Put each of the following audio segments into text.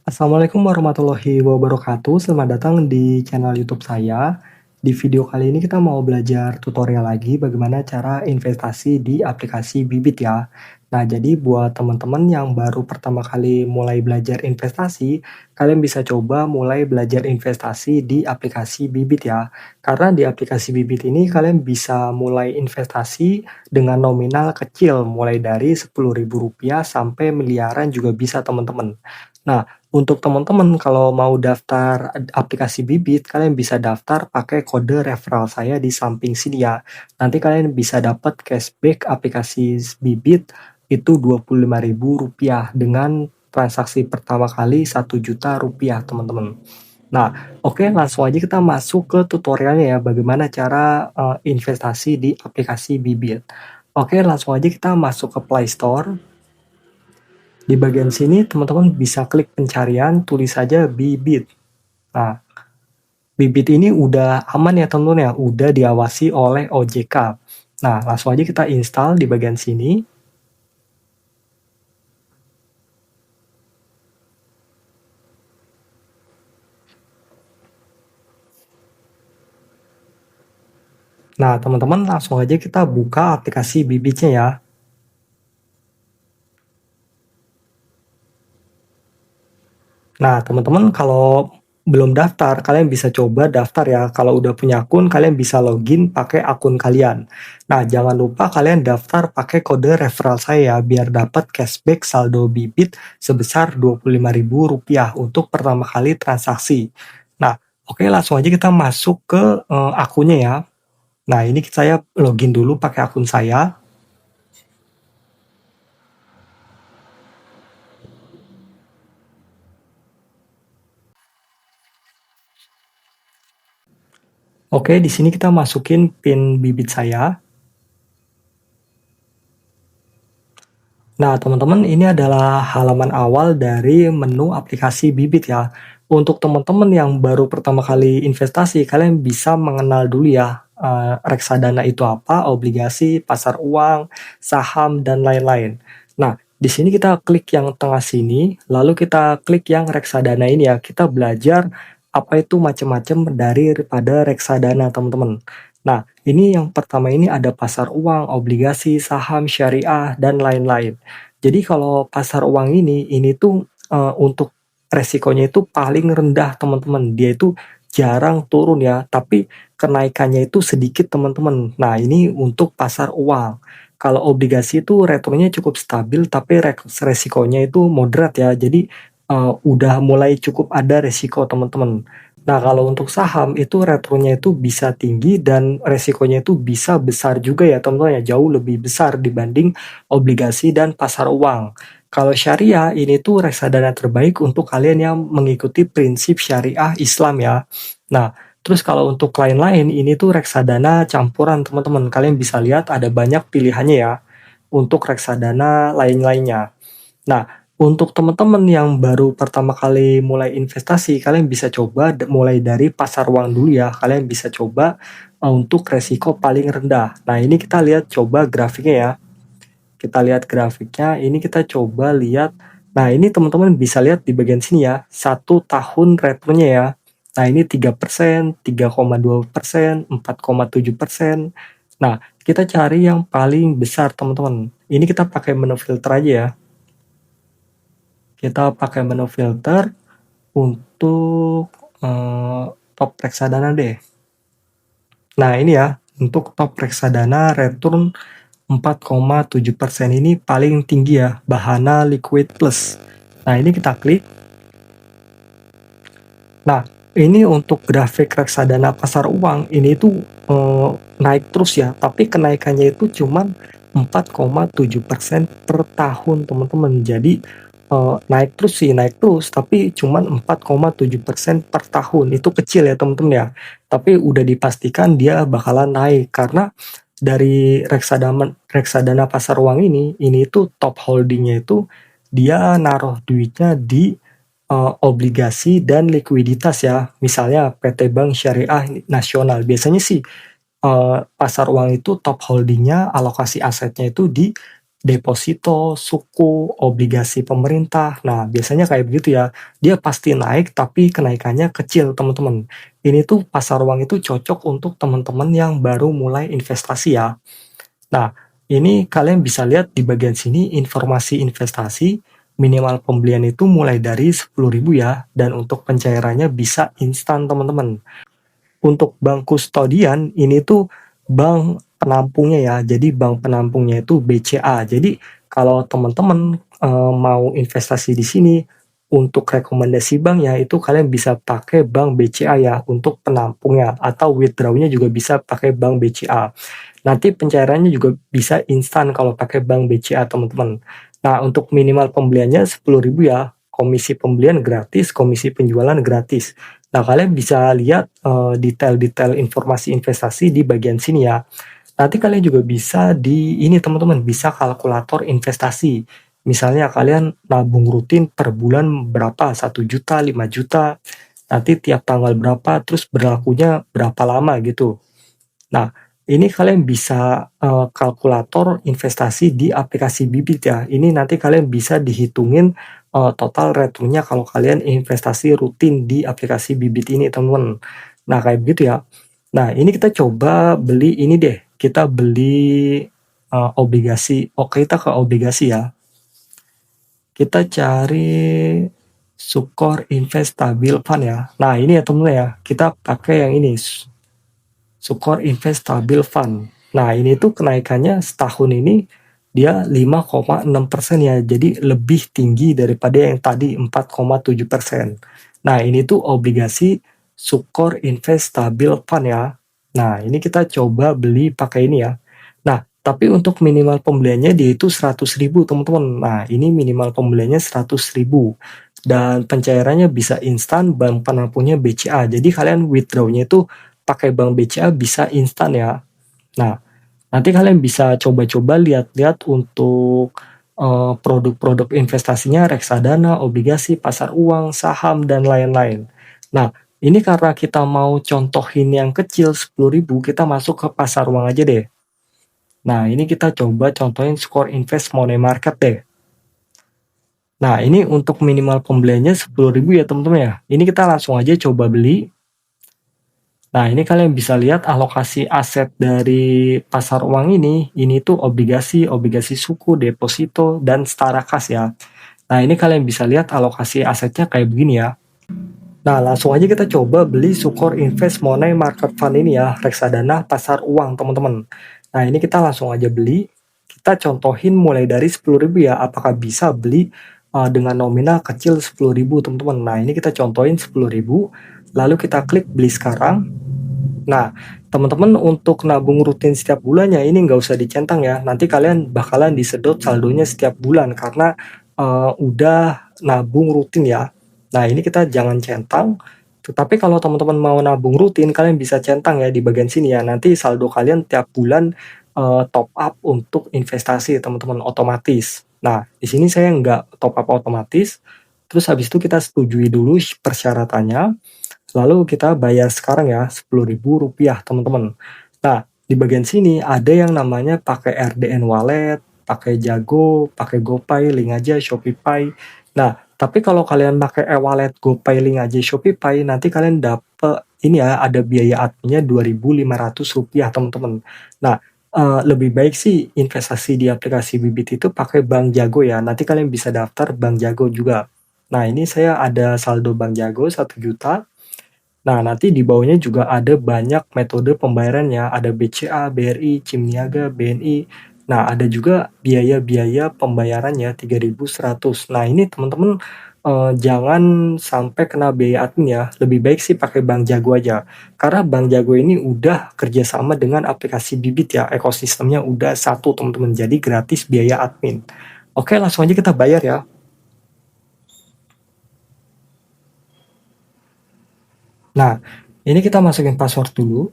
Assalamualaikum warahmatullahi wabarakatuh. Selamat datang di channel YouTube saya. Di video kali ini kita mau belajar tutorial lagi bagaimana cara investasi di aplikasi Bibit ya. Nah, jadi buat teman-teman yang baru pertama kali mulai belajar investasi, kalian bisa coba mulai belajar investasi di aplikasi Bibit ya. Karena di aplikasi Bibit ini kalian bisa mulai investasi dengan nominal kecil, mulai dari Rp10.000 sampai miliaran juga bisa teman-teman. Nah, untuk teman-teman kalau mau daftar aplikasi Bibit, kalian bisa daftar pakai kode referral saya di samping sini ya. Nanti kalian bisa dapat cashback aplikasi Bibit itu Rp25.000 dengan transaksi pertama kali Rp1.000.000 teman-teman. Nah, oke, langsung aja kita masuk ke tutorialnya ya, bagaimana cara investasi di aplikasi Bibit. Oke, langsung aja kita masuk ke Play Store. Di bagian sini teman-teman bisa klik pencarian, tulis saja Bibit. Nah, Bibit ini udah aman ya teman-teman ya, udah diawasi oleh OJK. Nah, langsung aja kita install di bagian sini. Nah, teman-teman langsung aja kita buka aplikasi Bibitnya ya. Nah, teman-teman kalau belum daftar, kalian bisa coba daftar ya. Kalau udah punya akun, kalian bisa login pakai akun kalian. Nah, jangan lupa kalian daftar pakai kode referral saya ya, biar dapat cashback saldo Bibit sebesar Rp25.000 untuk pertama kali transaksi. Nah, oke, langsung aja kita masuk ke akunnya ya. Nah, ini saya login dulu pakai akun saya. Oke, di sini kita masukin PIN Bibit saya. Nah, teman-teman, ini adalah halaman awal dari menu aplikasi Bibit ya. Untuk teman-teman yang baru pertama kali investasi, kalian bisa mengenal dulu ya, reksadana itu apa, obligasi, pasar uang, saham, dan lain-lain. Nah, di sini kita klik yang tengah sini, lalu kita klik yang reksadana ini ya. Kita belajar apa itu macam-macam daripada reksadana, teman-teman. Nah, ini yang pertama ini ada pasar uang, obligasi, saham, syariah, dan lain-lain. Jadi kalau pasar uang ini tuh, untuk resikonya itu paling rendah teman-teman, dia itu jarang turun ya, tapi kenaikannya itu sedikit teman-teman. Nah, ini untuk pasar uang. Kalau obligasi itu return-nya cukup stabil, tapi resikonya itu moderat ya, jadi, udah mulai cukup ada resiko teman-teman. Nah, kalau untuk saham itu return-nya itu bisa tinggi dan resikonya itu bisa besar juga ya teman-teman ya, jauh lebih besar dibanding obligasi dan pasar uang. Kalau syariah ini tuh reksadana terbaik untuk kalian yang mengikuti prinsip syariah Islam ya. Nah, terus kalau untuk lain-lain ini tuh reksadana campuran teman-teman. Kalian bisa lihat ada banyak pilihannya ya untuk reksadana lain-lainnya. Nah, untuk teman-teman yang baru pertama kali mulai investasi, kalian bisa coba mulai dari pasar uang dulu ya. Kalian bisa coba untuk resiko paling rendah. Nah, ini kita lihat coba grafiknya ya. Kita lihat grafiknya, ini kita coba lihat. Nah, ini teman-teman bisa lihat di bagian sini ya, 1 tahun returnnya ya. Nah, ini 3%, 3,2%, 4,7%. Nah, kita cari yang paling besar teman-teman. Ini kita pakai menu filter aja ya. Kita pakai menu filter untuk top reksadana deh. Nah, ini ya, untuk top reksadana return 4,7% ini paling tinggi ya, Bahana Liquid Plus. Nah, ini kita klik. Nah, ini untuk grafik reksadana pasar uang, ini tuh naik terus ya, tapi kenaikannya itu cuman 4,7% per tahun, teman-teman. Jadi, naik terus sih, naik terus, tapi cuman 4,7% per tahun. Itu kecil ya, teman-teman ya. Tapi udah dipastikan dia bakalan naik karena dari reksadana reksadana pasar uang ini tuh top holding-nya itu dia naruh duitnya di obligasi dan likuiditas ya, misalnya PT Bank Syariah Nasional. Biasanya sih, pasar uang itu top holding-nya, alokasi asetnya itu di deposito, suku, obligasi pemerintah. Nah, biasanya kayak begitu ya. Dia pasti naik tapi kenaikannya kecil, teman-teman. Ini tuh pasar uang itu cocok untuk teman-teman yang baru mulai investasi ya. Nah, ini kalian bisa lihat di bagian sini informasi investasi, minimal pembelian itu mulai dari 10.000 ya, dan untuk pencairannya bisa instan teman-teman. Untuk bank kustodian, ini tuh bank penampungnya ya, jadi bank penampungnya itu BCA. Jadi kalau teman-teman mau investasi di sini, untuk rekomendasi bank ya, itu kalian bisa pakai bank BCA ya, untuk penampungnya, atau withdrawnya juga bisa pakai bank BCA. Nanti pencairannya juga bisa instan kalau pakai bank BCA teman-teman. Nah, untuk minimal pembeliannya 10.000 ya, komisi pembelian gratis, komisi penjualan gratis. Nah, kalian bisa lihat detail-detail informasi investasi di bagian sini ya. Nanti kalian juga bisa di ini teman-teman, bisa kalkulator investasi. Misalnya kalian nabung rutin per bulan berapa, 1 juta, 5 juta, nanti tiap tanggal berapa, terus berlakunya berapa lama gitu. Nah, ini kalian bisa kalkulator investasi di aplikasi Bibit ya. Ini nanti kalian bisa dihitungin total returnnya kalau kalian investasi rutin di aplikasi Bibit ini, teman-teman. Nah, kayak begitu ya. Nah, ini kita coba beli ini deh. Kita beli obligasi. Oke, kita ke obligasi ya. Kita cari Sukor Invest Stabil Fund ya. Nah, ini ya teman-teman ya. Kita pakai yang ini. Sukor Invest Stabil Fund. Nah, ini tuh kenaikannya setahun ini dia 5,6% ya. Jadi lebih tinggi daripada yang tadi 4,7%. Nah, ini tuh obligasi Sukor Invest Stabil Fund ya. Nah, ini kita coba beli pakai ini ya. Nah, tapi untuk minimal pembeliannya dia itu 100.000 teman-teman. Nah, ini minimal pembeliannya 100.000. Dan pencairannya bisa instan, bank penampungnya BCA. Jadi kalian withdrawnya itu pakai bank BCA bisa instan ya. Nah, nanti kalian bisa coba-coba lihat-lihat untuk produk-produk investasinya, reksadana, obligasi, pasar uang, saham, dan lain-lain. Nah, ini karena kita mau contohin yang kecil 10.000, kita masuk ke pasar uang aja deh. Nah, ini kita coba contohin Sukor Invest Money Market deh. Nah, ini untuk minimal pembeliannya 10.000 ya teman-teman ya. Ini kita langsung aja coba beli. Nah, ini kalian bisa lihat alokasi aset dari pasar uang ini tuh obligasi, obligasi suku, deposito, dan setara kas ya. Nah, ini kalian bisa lihat alokasi asetnya kayak begini ya. Nah, langsung aja kita coba beli Sukor Invest Money Market Fund ini ya, reksadana pasar uang teman-teman. Nah, ini kita langsung aja beli. Kita contohin mulai dari 10.000 ya, apakah bisa beli dengan nominal kecil 10.000 teman-teman. Nah, ini kita contohin 10.000, lalu kita klik beli sekarang. Nah, teman-teman untuk nabung rutin setiap bulannya ini nggak usah dicentang ya. Nanti kalian bakalan disedot saldonya setiap bulan karena udah nabung rutin ya. Nah, ini kita jangan centang. Tetapi kalau teman-teman mau nabung rutin, kalian bisa centang ya di bagian sini ya. Nanti saldo kalian tiap bulan top up untuk investasi teman-teman otomatis. Nah, di sini saya nggak top up otomatis. Terus habis itu kita setujui dulu persyaratannya. Lalu kita bayar sekarang ya Rp10.000 teman-teman. Nah, di bagian sini ada yang namanya pakai RDN Wallet, pakai Jago, pakai GoPay, link aja Shopee. Nah, tapi kalau kalian pakai e-wallet, GoPay, link aja Shopee, nanti kalian dapet ini ya ada biaya adminnya Rp2.500 teman-teman. Nah, lebih baik sih investasi di aplikasi Bibit itu pakai Bank Jago ya. Nanti kalian bisa daftar Bank Jago juga. Nah, ini saya ada saldo Bank Jago 1 juta. Nah, nanti di bawahnya juga ada banyak metode pembayarannya, ada BCA, BRI, CIM Niaga, BNI. Nah, ada juga biaya-biaya pembayarannya 3.100. Nah, ini teman-teman jangan sampai kena biaya admin ya. Lebih baik sih pakai Bank Jago aja. Karena Bank Jago ini udah kerjasama dengan aplikasi Bibit ya. Ekosistemnya udah satu teman-teman. Jadi gratis biaya admin. Oke, langsung aja kita bayar ya. Nah, ini kita masukin password dulu.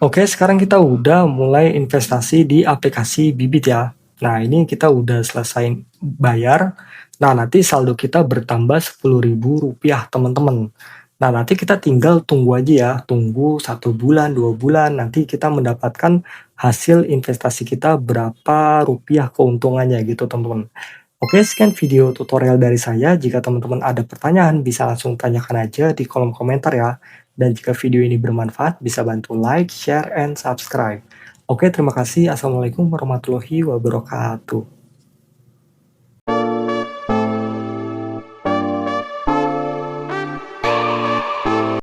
Oke, sekarang kita udah mulai investasi di aplikasi Bibit ya. Nah, ini kita udah selesai bayar. Nah, nanti saldo kita bertambah Rp10.000 teman-teman. Nah, nanti kita tinggal tunggu aja ya, tunggu 1 bulan, 2 bulan, nanti kita mendapatkan hasil investasi kita berapa rupiah keuntungannya gitu, teman-teman. Oke, sekian video tutorial dari saya. Jika teman-teman ada pertanyaan, bisa langsung tanyakan aja di kolom komentar ya. Dan jika video ini bermanfaat, bisa bantu like, share, and subscribe. Oke, terima kasih. Assalamualaikum warahmatullahi wabarakatuh.